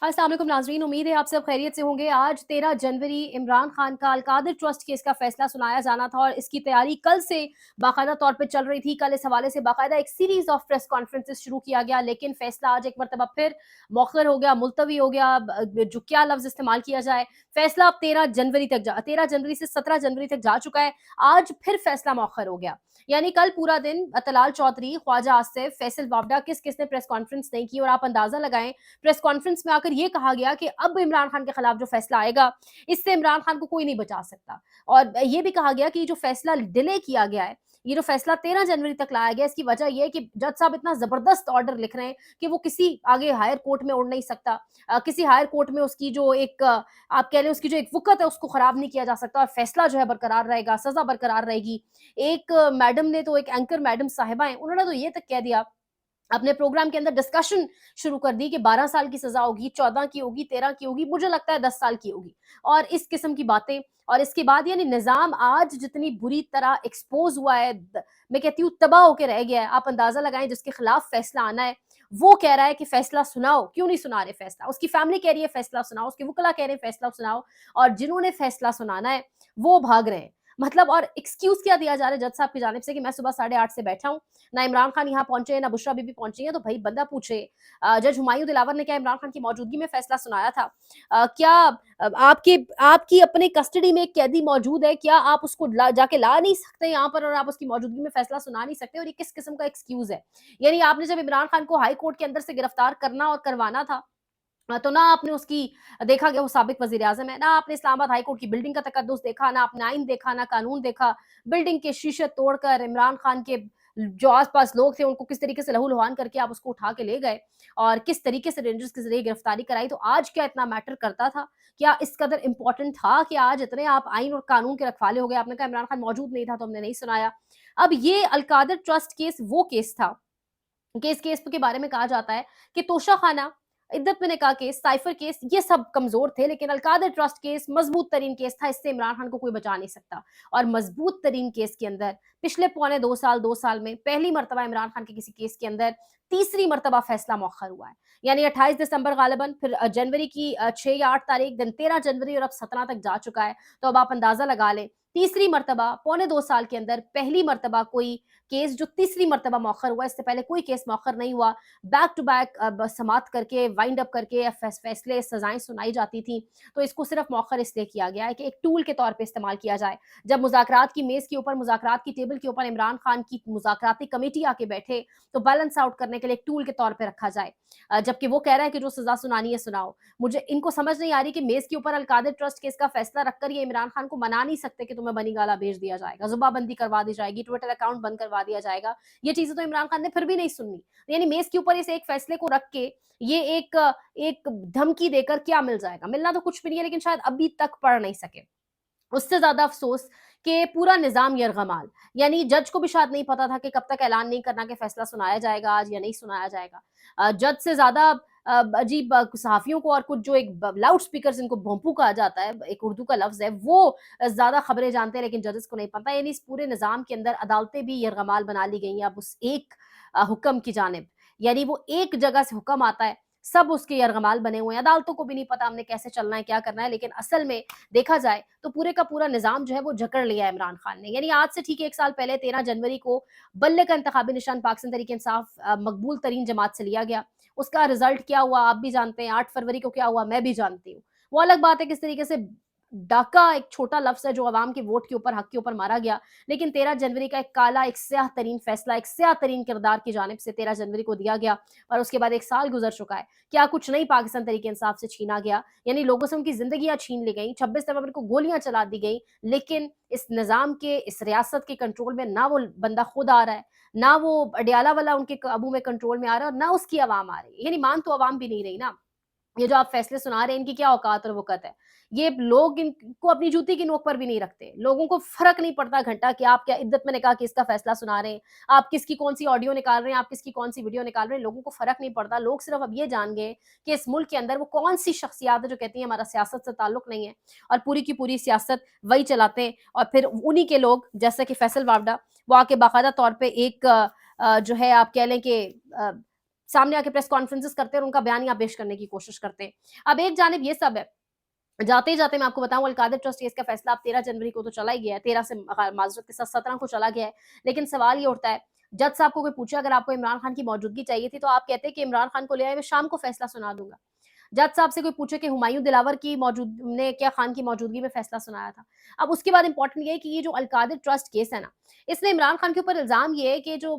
अस्सलाम वालेकुम नाज़रीन, उम्मीद है आप सब खैरियत से होंगे। आज 13 जनवरी इमरान खान का अलकादिर ट्रस्ट केस का फैसला सुनाया जाना था और इसकी तैयारी कल से बाकायदा तौर पे चल रही थी। कल इस हवाले से बाकायदा एक सीरीज़ ऑफ प्रेस कॉन्फ्रेंसेस शुरू किया गया, लेकिन फैसला आज एक मरतबा फिर मौखर हो गया, मुलतवी हो गया। जो क्या लफ्ज़ इस्तेमाल किया जाए, फैसला अब 13 जनवरी से 17 जनवरी तक जा चुका है। आज फिर फैसला मौखर हो गया। यानी कल पूरा दिन तलाल चौधरी, ख्वाजा आसिफ, फैसल वावडा किस ने प्रेस कॉन्फ्रेंस नहीं की और आप अंदाजा लगाएं प्रेस कॉन्फ्रेंस में आकर ये कहा गया कि अब इमरान खान के खिलाफ जो फैसला आएगा, इससे इमरान खान को कोई नहीं बचा सकता। और ये भी कहा गया कि जो फैसला डिले किया गया है, ये जो फैसला 13 जनवरी तक लाया गया, इसकी वजह ये है कि जज साहब इतना जबरदस्त ऑर्डर लिख रहे हैं कि वो किसी आगे हायर कोर्ट में उड़ नहीं सकता। किसी हायर कोर्ट में उसकी जो एक आप कह लें उसकी जो एक वक़्त है उसको खराब नहीं किया जा सकता और फैसला जो है बरकरार रहेगा, सजा बरकरार रहेगी। एक मैडम ने तो, एक एंकर मैडम साहिबा हैं, उन्होंने तो ये तक कह दिया अपने प्रोग्राम के अंदर, डिस्कशन शुरू कर दी कि 12 साल की सजा होगी, 14 की होगी, 13 की होगी, मुझे लगता है 10 साल की होगी। और इस किस्म की बातें। और इसके बाद यानी निज़ाम आज जितनी बुरी तरह एक्सपोज़ हुआ है, मैं कहती हूँ तबाह होके रह गया है। आप अंदाज़ा लगाएँ, जिसके खिलाफ फैसला आना है, वो कह रहा है कि फैसला सुनाओ, क्यों नहीं सुना रहे फैसला? उसकी फैमिली कह रही है फैसला सुनाओ, उसके वुकला कह रहे हैं फैसला सुनाओ, और जिन्होंने फैसला सुनाना है, वो भाग रहे हैं। मतलब और एक्सक्यूज़ क्या दिया जा रहा है जज साहब की जानिब से कि मैं सुबह 8:30 से बैठा हूँ, ना इमरान खान यहाँ पहुंचे, ना बुशरा बीबी पहुंची है। तो भाई बंदा पूछे, जज हुमायूं दिलावर ने क्या इमरान खान की मौजूदगी में फैसला सुनाया था? क्या आपके आपकी अपने कस्टडी में एक कैदी मौजूद है, क्या आप उसको जाके ला नहीं सकते यहाँ पर और आप उसकी मौजूदगी में फैसला सुना नहीं सकते? और ये किस किस्म का एक्सक्यूज है? यानी आपने जब इमरान खान को हाई कोर्ट के अंदर से गिरफ्तार करना और करवाना था, तो ना आपने उसकी देखा कि वो साबिक वज़ीर-ए-आज़म है, ना आपने इस्लामाबाद हाई कोर्ट की बिल्डिंग का तकद्दुस देखा, ना आपने आइन देखा, ना कानून देखा। बिल्डिंग के शीशे तोड़कर इमरान खान के जो आस-पास लोग थे, उनको किस तरीके से लहू-लुहान करके आप उसको उठा के ले गए और किस तरीके से रेंजर्स के ज़रिए गिरफ्तारी कराई। तो आज क्या इतना मैटर करता था? क्या इस कदर इम्पोर्टेंट था कि आज इतने आप आइन और कानून के रखवाले हो गए? आपने कहा इमरान खान मौजूद नहीं था, तो हमने नहीं सुनाया। अब ये अल-कादिर ट्रस्ट केस वो केस था कि इस केस के बारे में कहा जाता है कि तोशाखाना, इद्दत में निकाह केस, साइफर केस, ये सब कमजोर थे, लेकिन अलकादर ट्रस्ट केस मजबूत तरीन केस था। इससे इमरान खान को कोई बचा नहीं सकता। और मजबूत तरीन केस के अंदर पिछले पौने 2 साल में पहली मरतबा इमरान खान के किसी केस के अंदर तीसरी मरतबा फैसला मौखर हुआ है। यानी 28 दिसंबर गालिबन, फिर जनवरी की 6 या 8 तारीख, दिन 13 जनवरी और अब 17 तक जा चुका है। तो अब आप अंदाजा लगा लें, तीसरी मरतबा पौने 2 साल के अंदर पहली मरतबा कोई केस जो तीसरी मरतबा मौखर हुआ। इससे पहले कोई केस मौखर नहीं हुआ। बैक टू बैक समात करके, वाइंड अप करके फैसले, सजाएं सुनाई जाती थी। तो इसको सिर्फ मौखर इसलिए किया गया है कि एक टूल के तौर पे इस्तेमाल किया जाए। जब मुज़ाकरात की मेज़ के ऊपर, मुज़ाकरात की टेबल के ऊपर इमरान खान की मुज़ाकराती कमेटी आके बैठे, तो बैलेंस आउट करने के लिए एक टूल के तौर पे रखा जाए। जबकि वो कह रहा है कि जो सज़ा सुनानी है सुनाओ। मुझे इनको समझ नहीं आ रही कि मेज़ के ऊपर अल-कादिर ट्रस्ट केस का फैसला रखकर ये इमरान खान को मना नहीं सकते कि तुम्हें बनी गाला भेज दिया जाएगा, ज़ुबाबंदी करवा दी जाएगी, ट्विटर अकाउंट बंद करवा दिया जाएगा। ये चीज़ें तो इमरान खान ने फिर भी नहीं सुननी। यानी मेज़ के ऊपर इस एक फैसले को रख के ये एक एक धमकी देकर क्या मिल जाएगा? मिलना तो कुछ भी नहीं है, लेकिन शायद अभी तक पढ़ नहीं सके। उससे ज़्यादा अफ़सोस कि पूरा निज़ाम यरग़माल, यानी जज को भी शायद नहीं पता था कि कब तक ऐलान नहीं करना कि फ़ैसला सुनाया जाएगा आज या नहीं सुनाया जाएगा। जज से ज़्यादा अजीब सहाफ़ियों को और कुछ जो एक लाउड स्पीकर्स, जिनको भोंपू कहा जाता है, एक उर्दू का लफ़्ज़ है, वो ज़्यादा ख़बरें जानते हैं, लेकिन जजेस को नहीं पता। यानी इस पूरे निज़ाम के अंदर अदालतें भी यरग़माल बना ली गई हैं अब उस एक हुक्म की जानिब। यानी वो एक जगह से हुक्म आता है, सब उसके यरग़माल बने हुए हैं। अदालतों को भी नहीं पता हमने कैसे चलना है, क्या करना है, लेकिन असल में देखा जाए तो पूरे का पूरा निज़ाम जो है वो जकड़ लिया है इमरान खान ने। यानी आज से ठीक 1 साल पहले 13 जनवरी को बल्ले का इंतखाबी निशान पाकिस्तान तहरीक-ए-इंसाफ मकबूल तरीन जमात से लिया गया। उसका रिज़ल्ट क्या हुआ आप भी जानते हैं, 8 फरवरी को क्या हुआ मैं भी जानती हूँ। वो अलग बात है किस तरीके से डाका एक छोटा लफ्ज़ है जो अवाम के वोट के ऊपर, हक के ऊपर मारा गया। लेकिन 13 जनवरी का एक काला, एक स्याह तरीन फैसला, एक स्याह तरीन किरदार की जानिब से 13 जनवरी को दिया गया और उसके बाद 1 साल गुज़र चुका है। क्या कुछ नहीं पाकिस्तान तहरीक-ए-इंसाफ से छीना गया? यानी लोगों से उनकी ज़िंदगियाँ छीन ली गईं, 26 नवंबर को गोलियाँ चला दी गईं, लेकिन इस निज़ाम के, इस रियासत के कंट्रोल में ना वो बंदा खुद आ रहा है, ना वो अडयाला वाला उनके काबू में, कंट्रोल में आ रहा है और ना उसकी अवाम आ रही है। यानी मान तो अवाम भी नहीं रही ना। ये जो आप फैसले सुना रहे हैं, इनकी क्या औकात और वक़्त है? ये लोग इनको अपनी जूती की नोक पर भी नहीं रखते। लोगों को फ़र्क नहीं पड़ता घंटा कि आप क्या इद्दत में निकाह केस का फैसला सुना रहे हैं, आप किसकी कौन-सी ऑडियो निकाल रहे हैं, आप किसकी कौन-सी वीडियो निकाल रहे हैं, लोगों को फ़र्क नहीं पड़ता। लोग सिर्फ़ अब ये जान गए कि इस मुल्क के अंदर वो कौन-सी शख्सियात है जो कहती हैं हमारा सियासत से ताल्लुक नहीं है और पूरी की पूरी सियासत वही चलाते हैं और फिर उन्हीं के लोग, जैसे कि फैसल वावडा, वो आके बाकायदा तौर पे एक जो है आप कह लें कि सामने आके प्रेस कॉन्फ्रेंसेस करते हैं और उनका बयानिया पेश करने की कोशिश करते हैं। अब एक जानिब ये सब है, जाते ही जाते मैं आपको बताऊँ अल-कादिर ट्रस्ट केस का फैसला अब 13 जनवरी को तो चला ही गया है, 13 से माज़रत के साथ 17 को चला गया है। लेकिन सवाल ये उठता है, जज साहब को कोई पूछे अगर आपको इमरान खान की मौजूदगी चाहिए थी, तो आप कहते कि इमरान खान को ले आए, मैं शाम को फैसला सुना दूँगा। जज साहब से कोई पूछे कि हुमायूं दिलावर की मौजूद ने क्या खान की मौजूदगी में फैसला सुनाया था। अब उसके बाद इंपॉर्टेंट ये है कि ये जो अल-कादिर ट्रस्ट केस है ना, इसने इमरान खान के ऊपर इल्ज़ाम ये है कि जो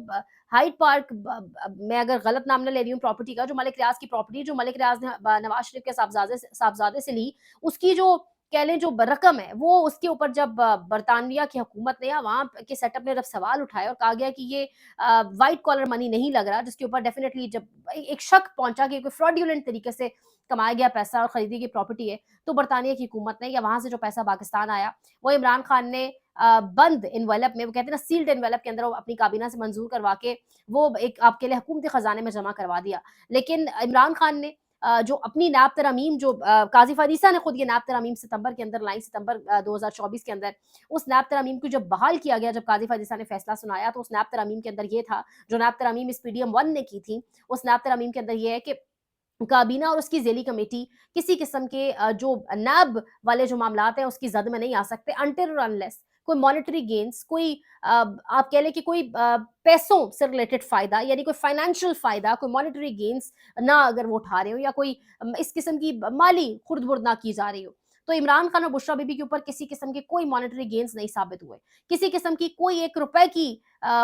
हाइड पार्क मैं अगर गलत नाम ना ले रही हूँ प्रॉपर्टी का, जो मलिक रियाज की प्रॉपर्टी जो मलिक रियाज ने नवाज शरीफ के साहबजादे से ली, उसकी जो कह लें जो रकम है, वो उसके ऊपर जब बरतानिया की हुकूमत ने या वहाँ के सेटअप ने जब सवाल उठाए और कहा गया कि ये व्हाइट कॉलर मनी नहीं लग रहा, जिसके ऊपर डेफिनेटली जब एक शक पहुंचा कि कोई फ्रॉडुलेंट तरीके से कमाया गया पैसा और खरीदी गई प्रॉपर्टी है, तो बरतानिया की हुकूमत ने या वहां से जो पैसा पाकिस्तान आया, वो इमरान खान ने बंद एनवेलप में, वो कहते हैं ना सील्ड एनवेलप के अंदर वो अपनी काबीना से मंजूर करवा के वो एक आपके लिए हुकूमती खजाने में जमा करवा दिया। लेकिन इमरान खान ने जो अपनी नैब तरमीम जो काजी फारीसा ने खुद ये नैब तरमीम सितंबर के अंदर लाई, सितंबर 2024 के अंदर, उस नैब तरमीम को जब बहाल किया गया, जब काजी फारीसा ने फैसला सुनाया, तो उस नैब तरमीम के अंदर ये था, जो नैब तरमीम इस पीडीएम 1 ने की थी, उस नैब तरमीम के अंदर ये है कि काबीना और उसकी ज़ेली कमेटी किसी किस्म के जो नैब वाले जो मामलात हैं उसकी ज़द में नहीं आ सकते अनटिल और अनलेस कोई मॉनेटरी गेन्स, कोई आप कह लें कि कोई पैसों से रिलेटेड फ़ायदा यानी कोई फाइनेंशियल फ़ायदा, कोई मॉनेटरी गेन्स ना अगर वो उठा रहे हो या कोई इस किस्म की माली खुर्द-बुर्द ना की जा रही हो। तो इमरान खान और बुशरा बीबी के ऊपर किसी किस्म के कोई मॉनेटरी गेन्स नहीं साबित हुए। किसी किस्म की कोई ₹1 की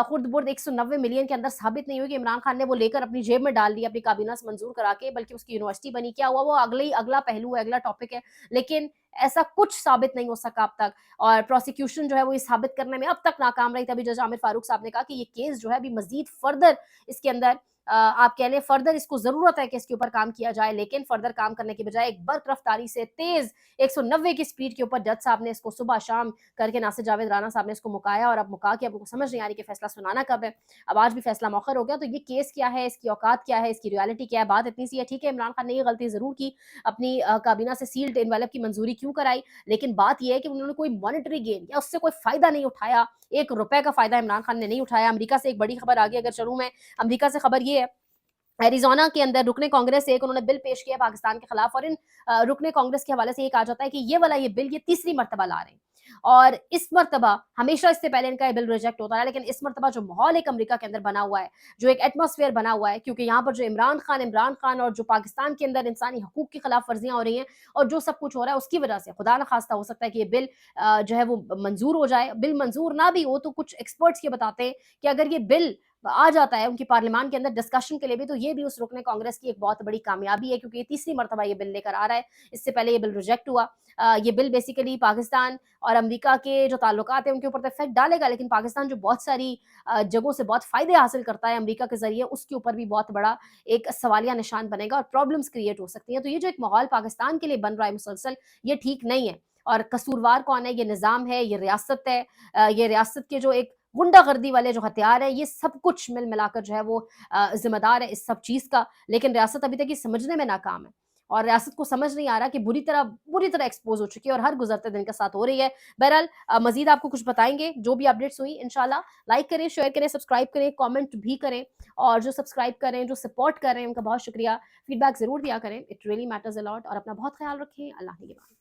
खुर्द-बुर्द 190 मिलियन के अंदर साबित नहीं हुई कि इमरान खान ने वो लेकर अपनी जेब में डाल लिया, अपनी काबीना से मंजूर करा के, बल्कि उसकी यूनिवर्सिटी बनी। क्या हुआ वो अगला पहलू है, अगला टॉपिक है। लेकिन ऐसा कुछ साबित नहीं हो सका अब तक और प्रोसिक्यूशन जो है वो ये साबित करने में अब तक नाकाम रही। तभी जज आमिर फारूक साहब ने कहा कि ये केस जो है अभी मज़ीद फर्दर इसके अंदर आप कह लें फर्दर इसको ज़रूरत है कि इसके ऊपर काम किया जाए, लेकिन फर्दर काम करने की बजाय एक बर्क रफ्तारी से तेज़ 190 की स्पीड के ऊपर जज साहब ने इसको सुबह-शाम करके नासिर जावेद राना साहब ने इसको मुकाया और अब मुका के अब उनको समझ नहीं आ रही कि फैसला सुनाना कब है। अब आज भी फैसला मौखर हो गया, तो ये केस क्या है, इसकी औकात क्या है, इसकी रियलिटी क्या है, बात इतनी सी है। ठीक है, इमरान खान ने ये गलती ज़रूर की, अपनी काबीना से सील्ड एनवेलप की मंजूरी क्यों कराई, लेकिन बात ये है कि उन्होंने कोई मॉनेटरी गेन या उससे कोई फ़ायदा नहीं उठाया, ₹1 का फ़ायदा इमरान खान ने नहीं उठाया। अमेरिका से एक बड़ी खबर आगे अगर चलूँ मैं, अमेरिका से खबर ये है एरिज़ोना के अंदर रुकने कांग्रेस से एक उन्होंने बिल पेश किया पाकिस्तान के खिलाफ और इन रुकने कांग्रेस के हवाले से ये कहा जाता है कि ये बिल ये तीसरी मर्तबा ला रहे हैं और इस मर्तबा हमेशा इससे पहले इनका ये बिल रिजेक्ट होता है, लेकिन इस मर्तबा जो माहौल एक अमेरिका के अंदर बना हुआ है, जो एक एटमॉस्फेयर बना हुआ है, क्योंकि यहाँ पर जो इमरान खान और जो पाकिस्तान के अंदर इंसानी हकूक की खिलाफ वर्जियां हो रही हैं और जो सब कुछ हो रहा है उसकी वजह से खुदा न खास्ता हो सकता है कि ये बिल जो है वो मंजूर हो जाए। बिल मंजूर ना भी हो तो कुछ एक्सपर्ट्स ये बताते हैं कि अगर ये बिल आ जाता है उनकी पार्लियामान के अंदर डिस्कशन के लिए भी, तो ये भी उस रुकने कांग्रेस की एक बहुत बड़ी कामयाबी है, क्योंकि ये तीसरी मर्तबा ये बिल लेकर आ रहा है। इससे पहले ये बिल रिजेक्ट हुआ। ये बिल बेसिकली पाकिस्तान और अमेरिका के जो ताल्लुकात हैं उनके ऊपर तो इफेक्ट डालेगा, लेकिन पाकिस्तान जो बहुत सारी जगहों से बहुत फायदे हासिल करता है अमेरिका के जरिए, उसके ऊपर भी बहुत बड़ा एक सवालिया निशान बनेगा और प्रॉब्लम्स क्रिएट हो सकती हैं। तो ये जो एक माहौल पाकिस्तान के लिए बन रहा है मुसलसल, ये ठीक नहीं है। और कसूरवार कौन है? ये निज़ाम है, ये रियासत है। ये रियासत के जो एक गुंडागर्दी वाले जो हथियार हैं, ये सब कुछ मिल मिलाकर जो है वो ज़िम्मेदार है इस सब चीज़ का। लेकिन रियासत अभी तक ये समझने में नाकाम है और रियासत को समझ नहीं आ रहा कि बुरी तरह एक्सपोज़ हो चुकी है और हर गुज़रते दिन के साथ हो रही है। बहरहाल मज़ीद आपको कुछ बताएँगे, जो भी अपडेट्स हुई इंशाल्लाह। लाइक करें, शेयर करें, सब्सक्राइब करें, कमेंट भी करें और जो सब्सक्राइब कर रहे हैं, जो सपोर्ट कर रहे हैं, उनका बहुत शुक्रिया। फीडबैक ज़रूर दिया करें, it really matters a lot और अपना बहुत ख़्याल रखें। अल्लाह निगहबान।